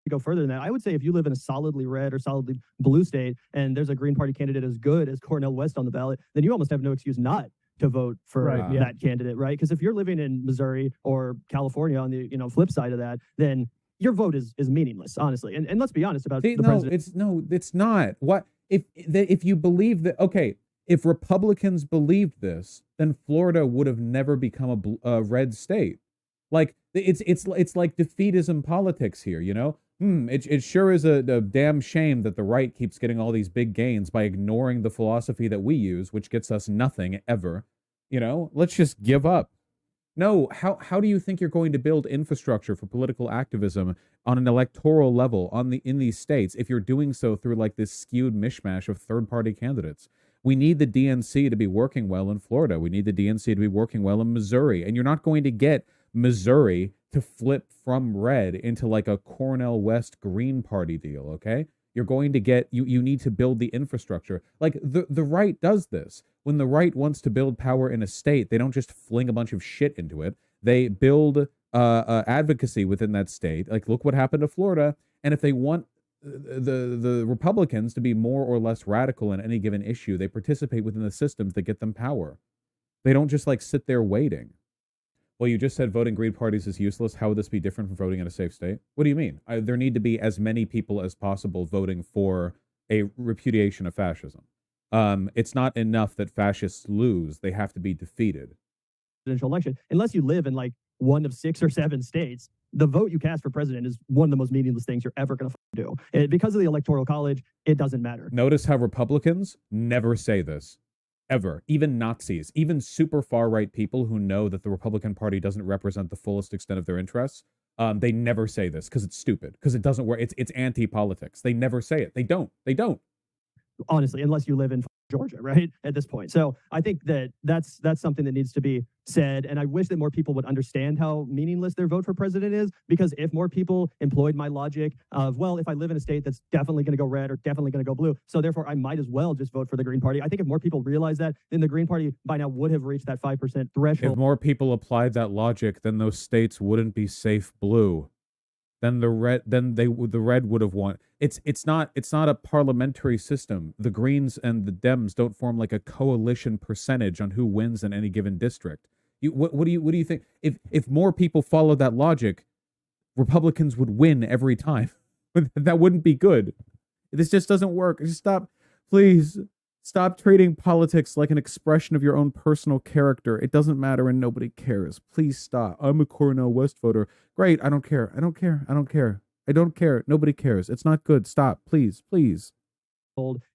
go further than that, I would say if you live in a solidly red or solidly blue state and there's a Green Party candidate as good as Cornel West on the ballot, then you almost have no excuse not to vote for that candidate, right? Because if you're living in Missouri or California on the flip side of that, then your vote is meaningless, honestly. And let's be honest about the president. It's not. What if you believe that? Okay, if Republicans believed this, then Florida would have never become a red state. Like it's like defeatism politics here, you know? It sure is a damn shame that the right keeps getting all these big gains by ignoring the philosophy that we use, which gets us nothing ever. You know, let's just give up. No, how do you think you're going to build infrastructure for political activism on an electoral level in these states if you're doing so through like this skewed mishmash of third-party candidates? We need the DNC to be working well in Florida. We need the DNC to be working well in Missouri. And you're not going to get Missouri to flip from red into like a Cornel West Green Party deal, okay? You're going to get, you need to build the infrastructure. Like the right does this. When the right wants to build power in a state, they don't just fling a bunch of shit into it. They build advocacy within that state. Like, look what happened to Florida. And if they want the Republicans to be more or less radical in any given issue, they participate within the systems that get them power. They don't just like sit there waiting. Well, you just said voting Green parties is useless. How would this be different from voting in a safe state? What do you mean? There need to be as many people as possible voting for a repudiation of fascism. It's not enough that fascists lose. They have to be defeated. Presidential election, unless you live in like one of 6 or 7 states, the vote you cast for president is one of the most meaningless things you're ever going to do. Because of the Electoral College, it doesn't matter. Notice how Republicans never say this. Ever. Even Nazis, even super far-right people who know that the Republican Party doesn't represent the fullest extent of their interests, they never say this because it's stupid, because it doesn't work. It's anti-politics. They never say it. They don't. Honestly, unless you live in Georgia, right, at this point. So I think that's something that needs to be said, and I wish that more people would understand how meaningless their vote for president is, because if more people employed my logic of, well, if I live in a state that's definitely going to go red or definitely going to go blue, so therefore I might as well just vote for the Green Party. I think if more people realize that, then the Green Party by now would have reached that 5% threshold. If more people applied that logic, then those states wouldn't be safe blue. Then the red would have won. It's not a parliamentary system. The Greens and the Dems don't form like a coalition percentage on who wins in any given district. What do you think? If more people follow that logic, Republicans would win every time. That wouldn't be good. This just doesn't work. Just stop, please. Stop treating politics like an expression of your own personal character. It doesn't matter and nobody cares. Please stop. I'm a Cornel West voter. Great. I don't care. I don't care. Nobody cares. It's not good. Stop. Please.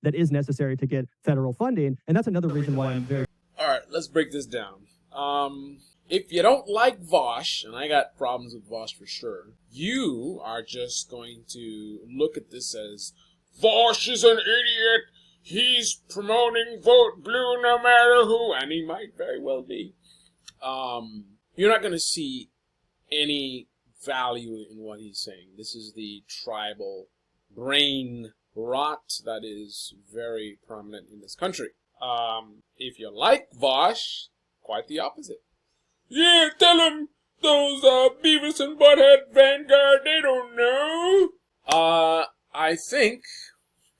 That is necessary to get federal funding. And that's another reason why I'm very... All right, let's break this down. If you don't like Vaush, and I got problems with Vaush for sure, you are just going to look at this as, Vaush is an idiot. He's promoting vote blue no matter who, and he might very well be. You're not going to see any value in what he's saying. This is the tribal brain rot that is very prominent in this country. If you like Vaush, quite the opposite. Yeah, tell him those Beavis and Butthead Vanguard, they don't know. I think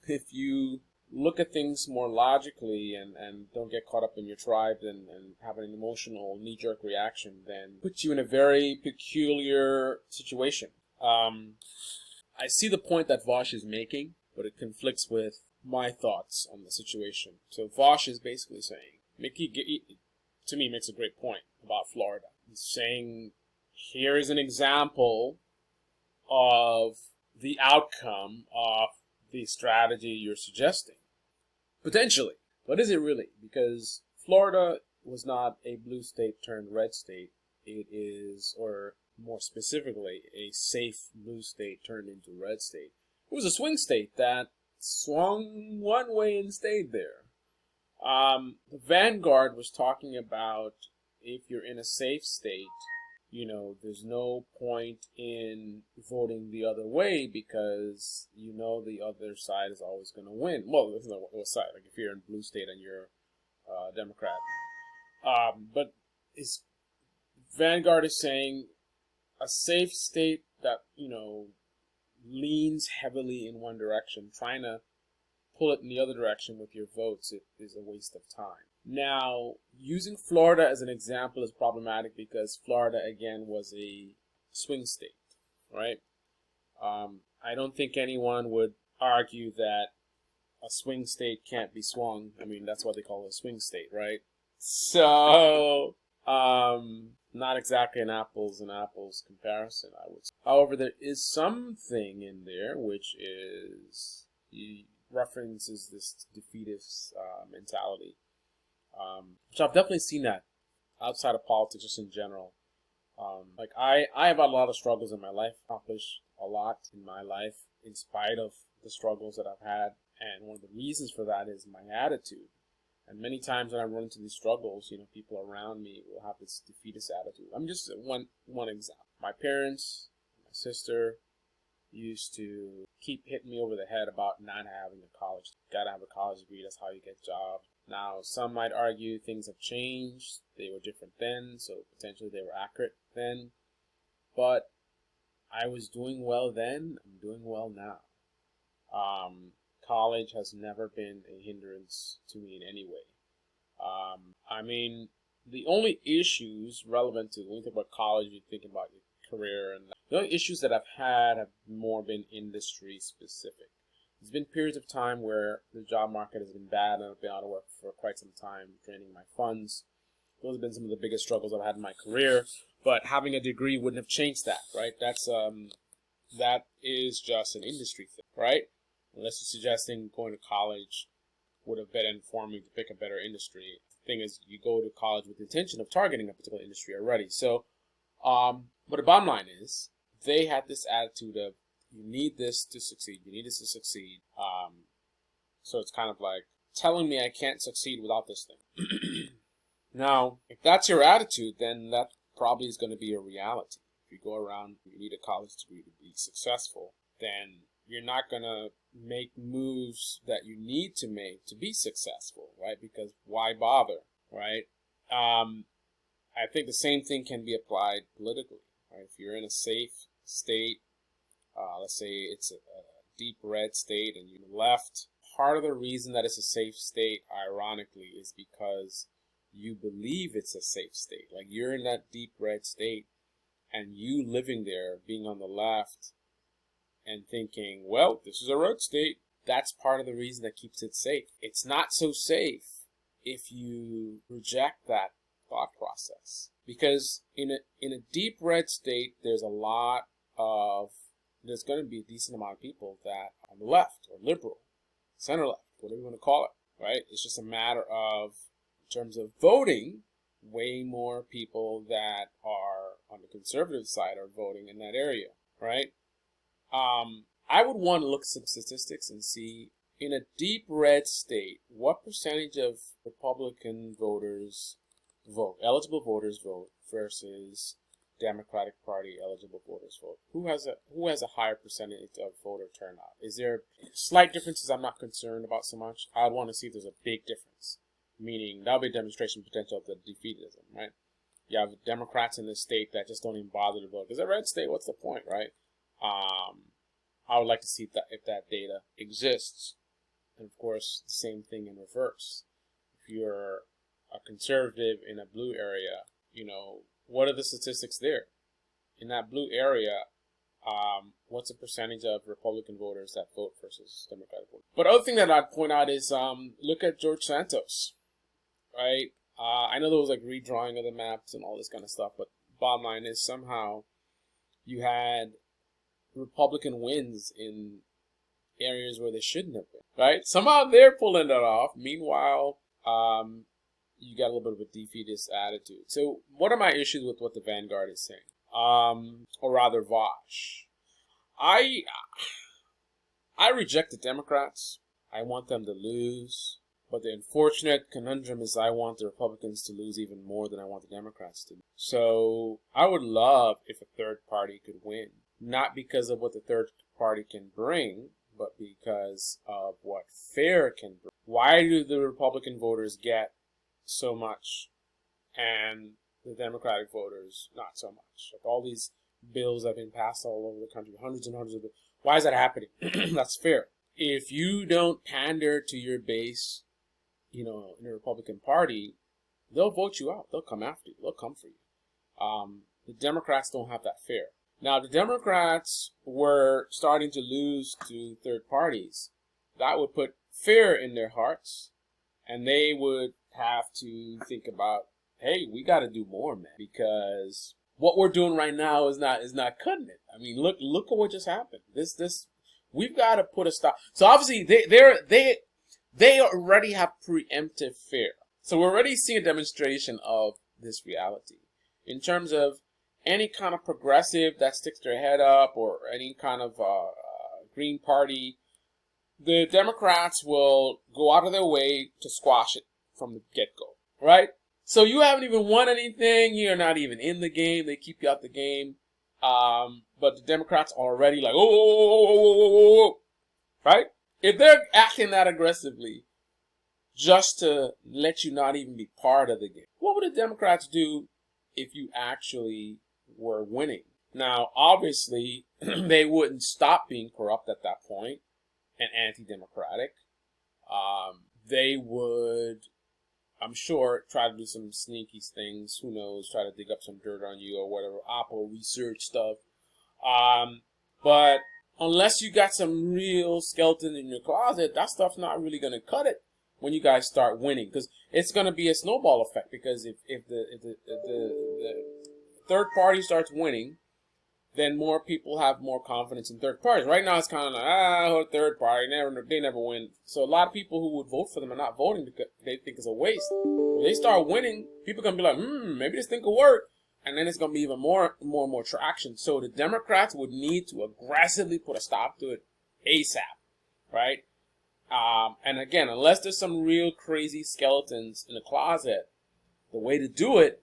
if you look at things more logically and don't get caught up in your tribe and have an emotional knee-jerk reaction, then puts you in a very peculiar situation. I see the point that Vaush is making, but it conflicts with my thoughts on the situation. So Vaush is basically saying, to me, makes a great point about Florida. He's saying, here is an example of the outcome of the strategy you're suggesting. Potentially. But is it really? Because Florida was not a blue state turned red state. It is, or more specifically, a safe blue state turned into red state. It was a swing state that swung one way and stayed there. The Vanguard was talking about if you're in a safe state, there's no point in voting the other way because the other side is always going to win. Well, there's no other side. Like if you're in blue state and you're a Democrat. But Vanguard is saying a safe state that, leans heavily in one direction, trying to pull it in the other direction with your votes, it is a waste of time. Now, using Florida as an example is problematic because Florida, again, was a swing state, right? I don't think anyone would argue that a swing state can't be swung. I mean, that's what they call a swing state, right? So, not exactly an apples and apples comparison, I would say. However, there is something in there which is, he references this defeatist mentality, which I've definitely seen that outside of politics, just in general. Like I have had a lot of struggles in my life, accomplished a lot in my life in spite of the struggles that I've had. And one of the reasons for that is my attitude. And many times when I run into these struggles, you know, people around me will have this defeatist attitude. I'm just one example. My parents, my sister used to keep hitting me over the head about not having a college. Gotta have a college degree, that's how you get jobs. Now, some might argue things have changed. They were different then, so potentially they were accurate then. But I was doing well then, I'm doing well now. College has never been a hindrance to me in any way. I mean, the only issues relevant to, when you think about college, you think about your career, and the only issues that I've had have more been industry specific. There's been periods of time where the job market has been bad and I've been out of work for quite some time, draining my funds. Those have been some of the biggest struggles I've had in my career, but having a degree wouldn't have changed that, right? That is just an industry thing, right? Unless you're suggesting going to college would have better informed me to pick a better industry. The thing is, you go to college with the intention of targeting a particular industry already. So, but the bottom line is, they had this attitude of, you need this to succeed. You need this to succeed. So it's kind of like telling me I can't succeed without this thing. Now, if that's your attitude, then that probably is going to be your reality. If you go around, you need a college degree to be successful, then you're not going to make moves that you need to make to be successful, right? Because why bother, right? I think the same thing can be applied politically, right? If you're in a safe state, let's say it's a deep red state and you're left, part of the reason that it's a safe state, ironically, is because you believe it's a safe state. Like, you're in that deep red state, and you living there, being on the left, and thinking, well, this is a red state, that's part of the reason that keeps it safe. It's not so safe if you reject that thought process. Because in a deep red state, there's going to be a decent amount of people that are on the left, or liberal, center left, whatever you want to call it, right? It's just a matter of, in terms of voting, way more people that are on the conservative side are voting in that area, right? I would want to look at some statistics and see, in a deep red state, what percentage of Republican voters vote, eligible voters vote, versus Democratic Party eligible voters vote. Who has a higher percentage of voter turnout? Is there slight differences I'm not concerned about so much? I'd want to see if there's a big difference. Meaning, that'll be a demonstration potential of the defeatism, right? You have Democrats in this state that just don't even bother to vote. Because a red state, what's the point, right? I would like to see if that data exists. And of course, the same thing in reverse. If you're a conservative in a blue area, you know, what are the statistics there? In that blue area, what's the percentage of Republican voters that vote versus Democratic voters? But other thing that I'd point out is, look at George Santos, right? I know there was like redrawing of the maps and all this kind of stuff, but bottom line is, somehow you had Republican wins in areas where they shouldn't have been, right? Somehow they're pulling that off. Meanwhile, you got a little bit of a defeatist attitude. So what are my issues with what the Vanguard is saying? Or rather, Vaush. I reject the Democrats. I want them to lose. But the unfortunate conundrum is I want the Republicans to lose even more than I want the Democrats to. So I would love if a third party could win. Not because of what the third party can bring, but because of what fair can bring. Why do the Republican voters get so much and the Democratic voters not so much? Like, all these bills that have been passed all over the country, hundreds and hundreds of bills. Why is that happening? That's fair. If you don't pander to your base, in the Republican Party, they'll vote you out. They'll come after you. They'll come for you. The Democrats don't have that fear. Now, the Democrats were starting to lose to third parties. That would put fear in their hearts, and they would have to think about, hey, we got to do more, man, because what we're doing right now is not cutting it. I mean, look at what just happened. We've got to put a stop. So obviously, they already have preemptive fear. So we're already seeing a demonstration of this reality in terms of any kind of progressive that sticks their head up, or any kind of Green Party. The Democrats will go out of their way to squash it from the get-go, right? So you haven't even won anything. You're not even in the game. They keep you out the game. But the Democrats are already like, oh, right? If they're acting that aggressively just to let you not even be part of the game, what would the Democrats do if you actually were winning? Now, obviously, they wouldn't stop being corrupt at that point and anti-democratic. They would, I'm sure, try to do some sneaky things. Who knows? Try to dig up some dirt on you or whatever. Apple research stuff. But unless you got some real skeleton in your closet, that stuff's not really going to cut it when you guys start winning. Because it's going to be a snowball effect. Because if the third party starts winning, then more people have more confidence in third parties. Right now, it's kind of like, third party, they never win. So a lot of people who would vote for them are not voting because they think it's a waste. When they start winning, people are going to be like, maybe this thing could work. And then it's going to be even more and more traction. So the Democrats would need to aggressively put a stop to it ASAP, right? And again, unless there's some real crazy skeletons in the closet, the way to do it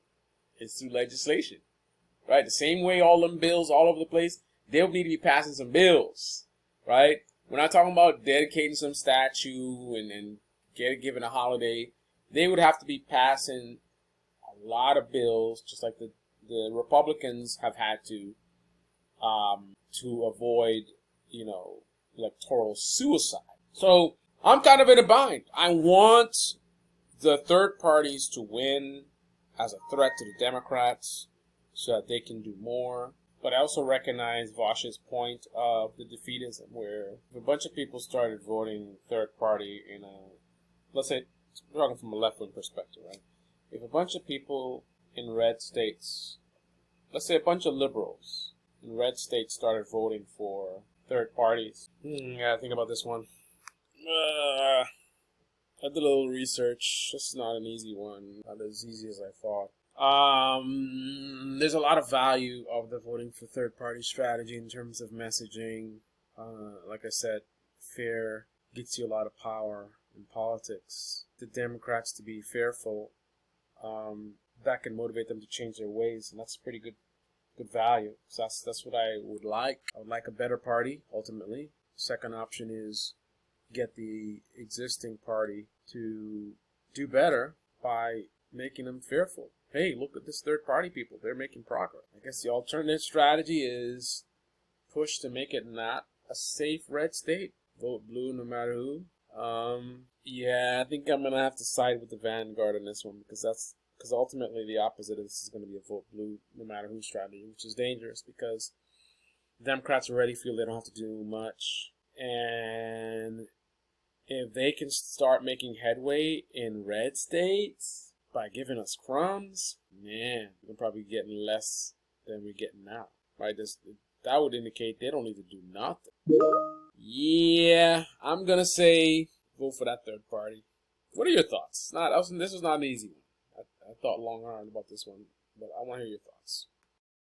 is through legislation. Right, the same way all them bills all over the place, they'll need to be passing some bills, right? We're not talking about dedicating some statue and giving a holiday. They would have to be passing a lot of bills, just like the Republicans have had to avoid, electoral suicide. So I'm kind of in a bind. I want the third parties to win as a threat to the Democrats, so that they can do more. But I also recognize Vaush's point of the defeatism, where if a bunch of people started voting third party in let's say, we're talking from a left-wing perspective, right? If a bunch of people in red states, let's say a bunch of liberals in red states started voting for third parties. Gotta think about this one. I did a little research. It's not an easy one. Not as easy as I thought. There's a lot of value of the voting for third-party strategy in terms of messaging. Like I said, fear gets you a lot of power in politics. The Democrats to be fearful, that can motivate them to change their ways, and that's pretty good value. So that's what I would like. I would like a better party, ultimately. Second option is get the existing party to do better by making them fearful. Hey, look at this third party people. They're making progress. I guess the alternative strategy is push to make it not a safe red state. Vote blue no matter who. Yeah, I think I'm going to have to side with the vanguard on this one because ultimately the opposite of this is going to be a vote blue no matter who strategy, which is dangerous because Democrats already feel they don't have to do much. And if they can start making headway in red states by giving us crumbs, man, we're probably getting less than we're getting now, right? That would indicate they don't need to do nothing. Yeah, I'm gonna say vote for that third party. What are your thoughts? This was not an easy one. I thought long and hard about this one, but I want to hear your thoughts.